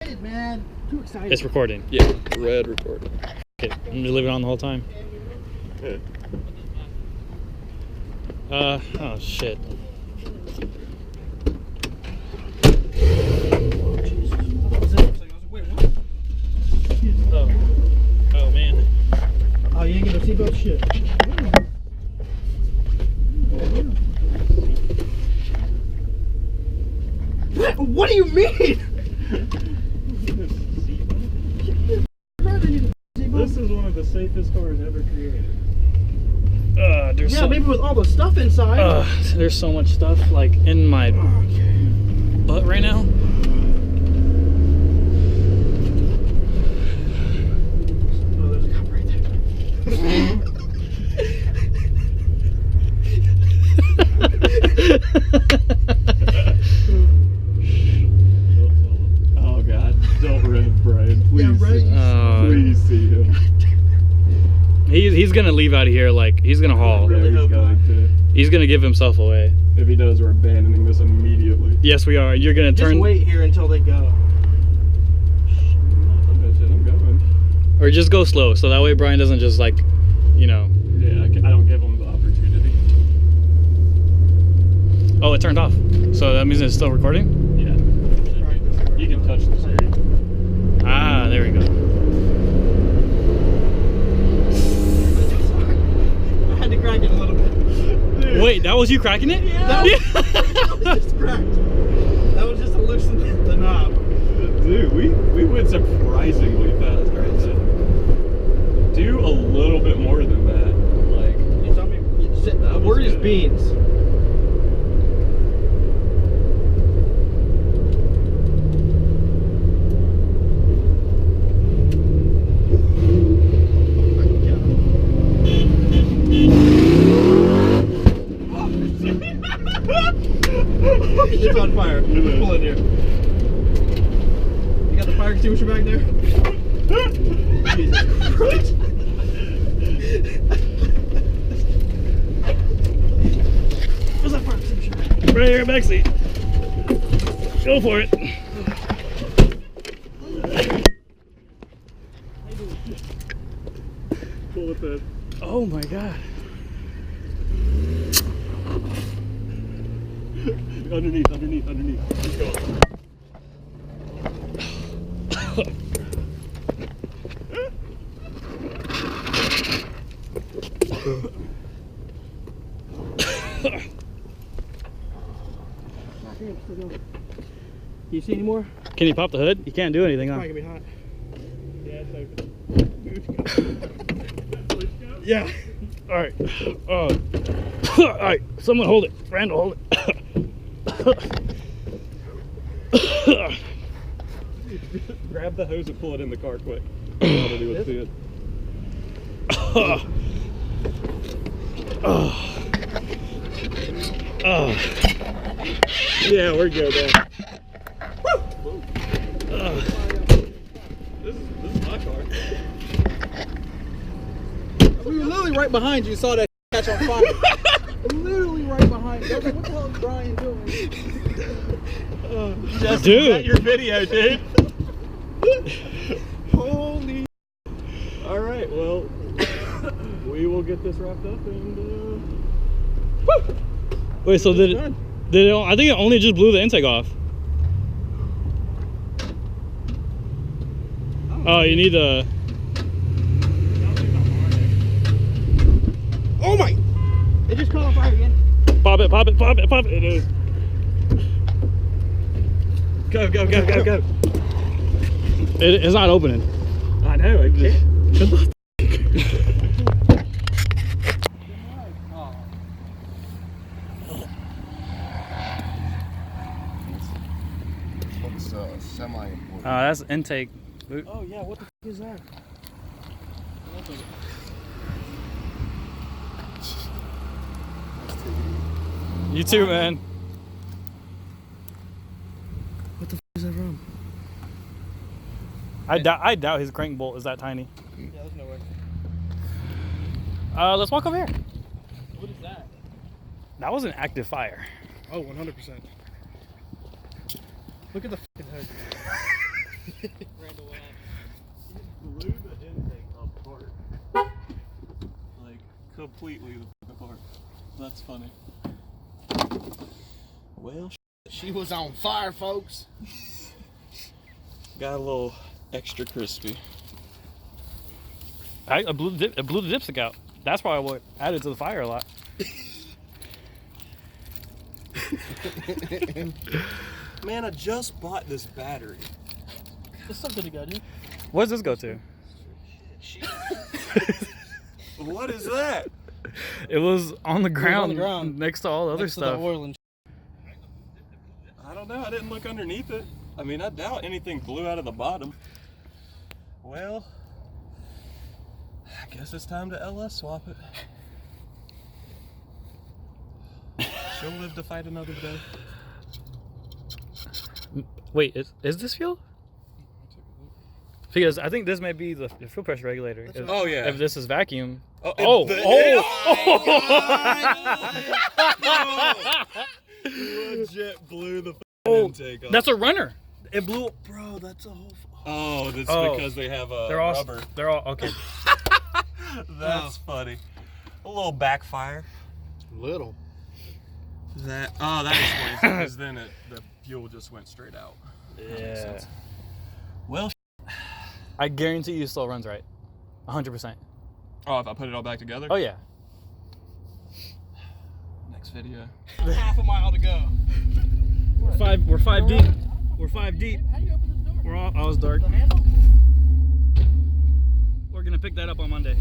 excited, man. Too excited. It's recording. Yeah, red recording. Okay, I'm gonna leave it on the whole time. Yeah. Oh shit. Oh man. Oh, you ain't get no seatbelt? Shit. What do you mean? This is one of the safest cars ever created. There's maybe with all the stuff inside. There's so much stuff like in my butt right now. Oh, there's a cop right Oh god, don't rev Brian, please. Yeah, right. Please see him. He's gonna leave out of here like he's gonna haul. Yeah, he's going to. He's gonna give himself away. If he does, we're abandoning this immediately. Yes, we are. You're gonna turn. Just wait here until they go. I'm going. Or just go slow, so that way Brian doesn't just like, you know. Yeah, I don't give him the opportunity. Oh, it turned off. So that means it's still recording? Yeah. You can touch the screen. Ah, there we go. I had to crack it a little bit. Dude. Wait, that was you cracking it? Yeah. That was just cracked. That was just to loosen the knob. Dude, we went surprisingly fast right there. Do a little bit more than that. Like, You tell me. The word is beans. It's on fire. Pull in here. You got the fire extinguisher back there? Jesus Christ. Where's that fire extinguisher? Right here, backseat. Go for it. pull it in. Oh my god. Underneath. Let's go. Do you see any more? Can you pop the hood? You can't do anything, huh? Probably gonna be hot. Yeah, it's open. Yeah. All right. All right. Someone hold it. Randall, hold it. Grab the hose and pull it in the car quick. Nobody would see it. Yeah, we're good there. This is my car. We were literally right behind you. Saw that catch on fire. Literally right behind you. I was like, what the hell is Brian doing? Dude. Your video, dude. Holy. All right, well, we will get this wrapped up and. Wait, so did it? I think it only just blew the intake off. Oh, you need the. Oh my! It just caught on fire again. Pop it. It is. Go. It's not opening. I know, I can't. Looks semi-important. That's intake. Oh yeah, what the f is that? You too, man. What the f is that from? I doubt his crank bolt is that tiny. Yeah, there's no way. Let's walk over here. What is that? That was an active fire. Oh, 100%. Look at the f***ing hood. Randall, what happened? Blew the intake apart. Like, completely apart. That's funny. Well, She was on fire, folks. got a little extra crispy. I blew the dipstick out. That's probably what added to the fire a lot. Man, I just bought this battery. This something to go to. What does this go to? What is that? It was on the ground, ground. next to all the other Next to stuff. the oil and I don't know. I didn't look underneath it. I mean, I doubt anything blew out of the bottom. Well, I guess it's time to LS swap it. She'll live to fight another day. Wait, is this fuel? Because I think this may be the fuel pressure regulator. If, Oh, yeah. If this is vacuum. Oh, Oh! Legit blew the intake off. That's a runner. It blew. bro, that's a whole. Oh, that's Oh. because they have a They're all rubber. They're all okay. That's funny. A little backfire. Little. That explains it, because then the fuel just went straight out. That makes Yeah. sense. Well, I guarantee you, still runs right. 100%. oh, if I put it all back together? Oh yeah. Next video. Half a mile to go. We're five deep. We're 5 deep. How do you open this door? We're all. I was dark. The handle? We're gonna pick that up on Monday.